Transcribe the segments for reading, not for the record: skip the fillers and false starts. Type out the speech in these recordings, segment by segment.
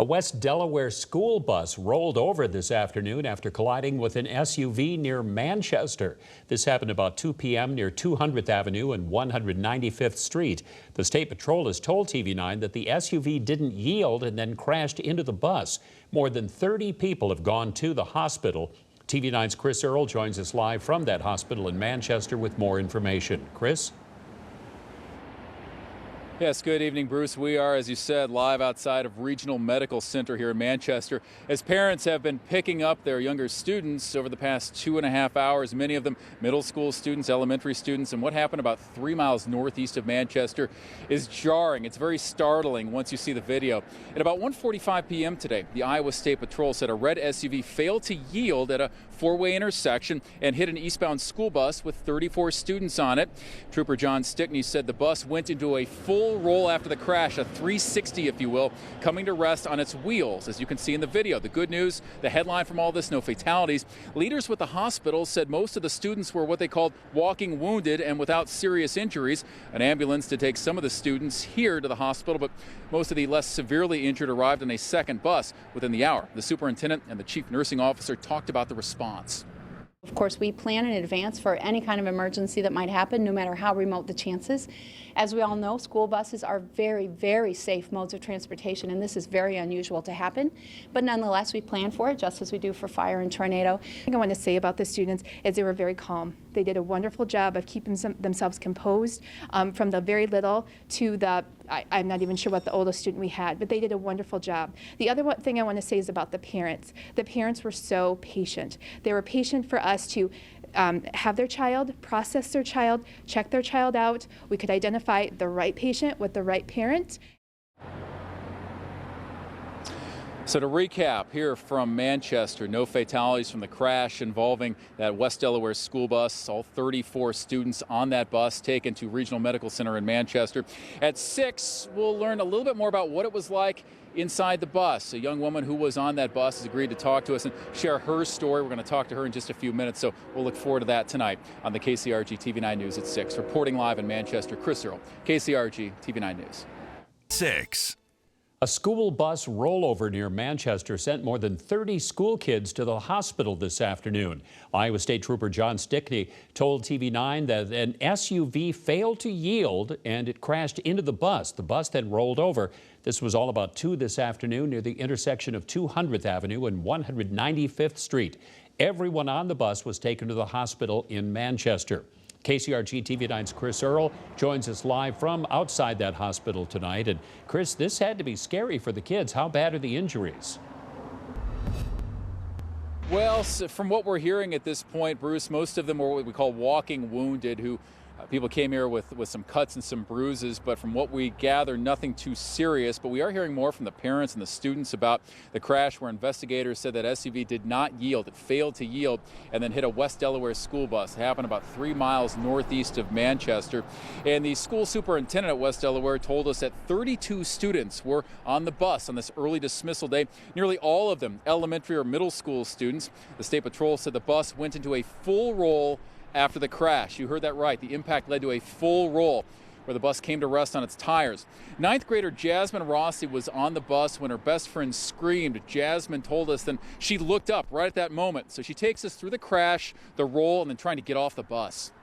A West Delaware school bus rolled over this afternoon after colliding with an SUV near Manchester. This happened about 2 p.m. near 200th Avenue and 195th Street. The State Patrol has told TV9 that the SUV didn't yield and then crashed into the bus. More than 30 people have gone to the hospital. TV9's Chris Earl joins us live from that hospital in Manchester with more information. Chris? Yes, good evening, Bruce. We are, as you said, live outside of Regional Medical Center here in Manchester. As parents have been picking up their younger students over the past 2.5 hours, many of them middle school students, elementary students, and what happened about 3 miles northeast of Manchester is jarring. It's very startling once you see the video. At about 1:45 p.m. today, the Iowa State Patrol said a red SUV failed to yield at a four-way intersection and hit an eastbound school bus with 34 students on it. Trooper John Stickney said the bus went into a full roll after the crash, a 360, if you will, coming to rest on its wheels, as you can see in the video. The good news, the headline from all this, no fatalities. Leaders with the hospital said most of the students were what they called walking wounded and without serious injuries. An ambulance to take some of the students here to the hospital, but most of the less severely injured arrived on a second bus within the hour. The superintendent and the chief nursing officer talked about the response. Of course, we plan in advance for any kind of emergency that might happen, no matter how remote the chances. As we all know, school buses are very, very safe modes of transportation, and this is very unusual to happen. But nonetheless, we plan for it, just as we do for fire and tornado. The thing I want to say about the students is they were very calm. They did a wonderful job of keeping themselves composed from the very little to the, I'm not even sure what the oldest student we had, but they did a wonderful job. The other thing I want to say is about the parents. The parents were so patient. They were patient for us to have their child, process their child, check their child out. We could identify the right patient with the right parent. So to recap here from Manchester, no fatalities from the crash involving that West Delaware school bus. All 34 students on that bus taken to Regional Medical Center in Manchester. At 6, we'll learn a little bit more about what it was like inside the bus. A young woman who was on that bus has agreed to talk to us and share her story. We're going to talk to her in just a few minutes, so we'll look forward to that tonight on the KCRG TV9 News at 6. Reporting live in Manchester, Chris Earl, KCRG TV9 News. 6. A school bus rollover near Manchester sent more than 30 school kids to the hospital this afternoon. Iowa State Trooper John Stickney told TV9 that an SUV failed to yield and it crashed into the bus. The bus then rolled over. This was all about 2 this afternoon near the intersection of 200th Avenue and 195th Street. Everyone on the bus was taken to the hospital in Manchester. KCRG TV9's Chris Earl joins us live from outside that hospital tonight. And Chris, this had to be scary for the kids. How bad are the injuries? Well, from what we're hearing at this point, Bruce, most of them were what we call walking wounded, who people came here with some cuts and some bruises, but from what we gather, nothing too serious. But we are hearing more from the parents and the students about the crash, where investigators said that SUV did not yield. It failed to yield and then hit a West Delaware school bus. It happened about 3 miles northeast of Manchester. And the school superintendent at West Delaware told us that 32 students were on the bus on this early dismissal day, nearly all of them elementary or middle school students. The State Patrol said the bus went into a full roll after the crash. You heard that right. The impact led to a full roll where the bus came to rest on its tires. 9th grader Jasmine Rossi was on the bus when her best friend screamed. Jasmine told us then she looked up right at that moment. So she takes us through the crash, the roll, and then trying to get off the bus.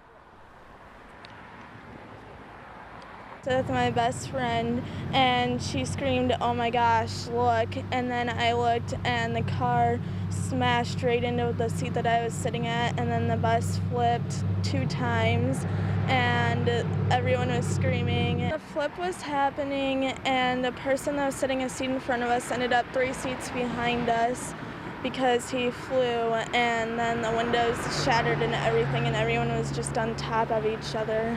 With my best friend, and she screamed, "Oh my gosh, look," and then I looked and the car smashed straight into the seat that I was sitting at, and then the bus flipped 2 times and everyone was screaming. The flip was happening and the person that was sitting a seat in front of us ended up 3 seats behind us because he flew, and then the windows shattered and everything, and everyone was just on top of each other.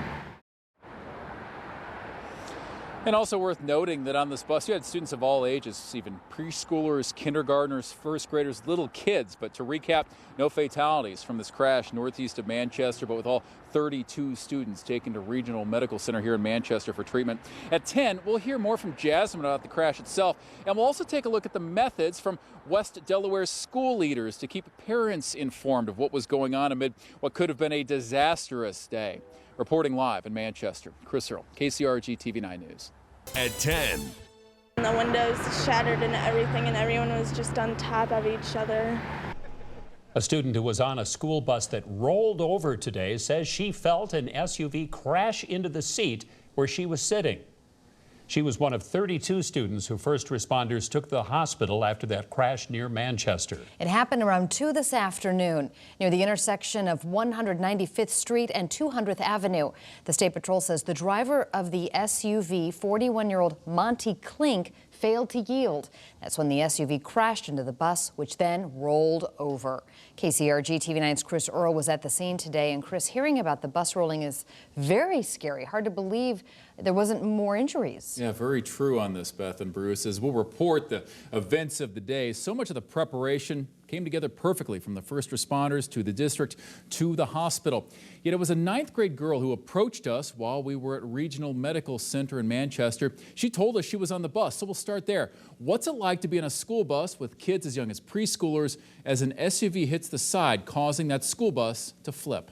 And also worth noting that on this bus, you had students of all ages, even preschoolers, kindergartners, first graders, little kids. But to recap, no fatalities from this crash northeast of Manchester, but with all 32 students taken to Regional Medical Center here in Manchester for treatment. At 10, we'll hear more from Jasmine about the crash itself, and we'll also take a look at the methods from West Delaware school leaders to keep parents informed of what was going on amid what could have been a disastrous day. Reporting live in Manchester, Chris Earl, KCRG TV9 News. At 10. The windows shattered and everything, and everyone was just on top of each other. A student who was on a school bus that rolled over today says she felt an SUV crash into the seat where she was sitting. She was one of 32 students who first responders took to the hospital after that crash near Manchester. It happened around 2 this afternoon near the intersection of 195th Street and 200th Avenue. The State Patrol says the driver of the SUV, 41-year-old Monty Klink, failed to yield. That's when the SUV crashed into the bus, which then rolled over. KCRG TV 9's Chris Earl was at the scene today. And Chris, hearing about the bus rolling is very scary. Hard to believe there wasn't more injuries. Yeah, very true on this, Beth and Bruce. As we'll report the events of the day, so much of the preparation came together perfectly, from the first responders to the district to the hospital. Yet it was a 9th grade girl who approached us while we were at Regional Medical Center in Manchester. She told us she was on the bus, so we'll start there. What's it like to be on a school bus with kids as young as preschoolers as an SUV hits the side, causing that school bus to flip?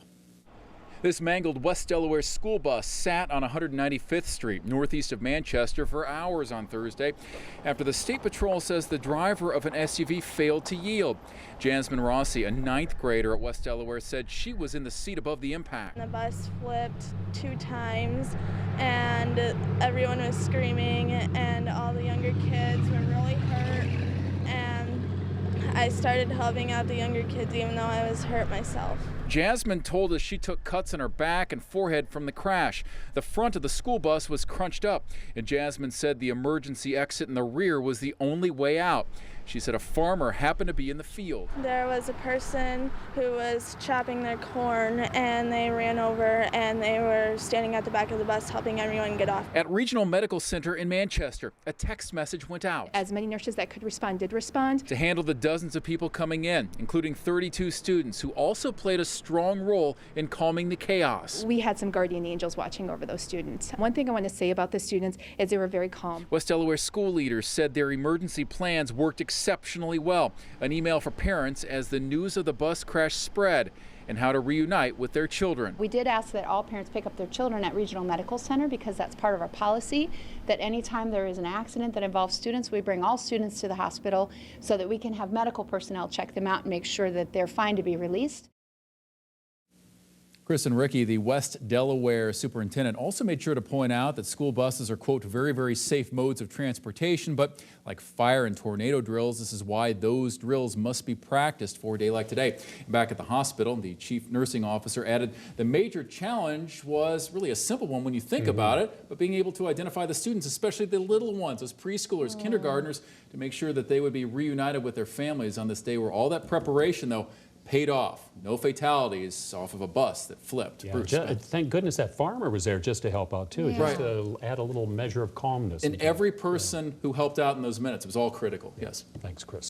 This mangled West Delaware school bus sat on 195th Street, northeast of Manchester, for hours on Thursday after the State Patrol says the driver of an SUV failed to yield. Jasmine Rossi, a 9th grader at West Delaware, said she was in the seat above the impact. The bus flipped 2 times, and everyone was screaming, and all the younger kids were really hurt, and I started helping out the younger kids even though I was hurt myself. Jasmine told us she took cuts on her back and forehead from the crash. The front of the school bus was crunched up, and Jasmine said the emergency exit in the rear was the only way out. She said a farmer happened to be in the field. There was a person who was chopping their corn, and they ran over, and they were standing at the back of the bus helping everyone get off. At Regional Medical Center in Manchester, a text message went out. As many nurses that could respond did respond. To handle the dozens of people coming in, including 32 students who also played a strong role in calming the chaos. We had some guardian angels watching over those students. One thing I want to say about the students is they were very calm. West Delaware school leaders said their emergency plans worked exceptionally well. An email for parents as the news of the bus crash spread, and how to reunite with their children. We did ask that all parents pick up their children at Regional Medical Center because that's part of our policy, that anytime there is an accident that involves students, we bring all students to the hospital so that we can have medical personnel check them out and make sure that they're fine to be released. Chris and Ricky, the West Delaware superintendent, also made sure to point out that school buses are, quote, very, very safe modes of transportation, but like fire and tornado drills, this is why those drills must be practiced for a day like today. Back at the hospital, the chief nursing officer added the major challenge was really a simple one when you think about it, but being able to identify the students, especially the little ones, those preschoolers, kindergartners, to make sure that they would be reunited with their families on this day where all that preparation, though, paid off. No fatalities off of a bus that flipped. Yeah, thank goodness that farmer was there just to help out too, just to add a little measure of calmness. And every person who helped out in those minutes, it was all critical. Yes. Thanks, Chris.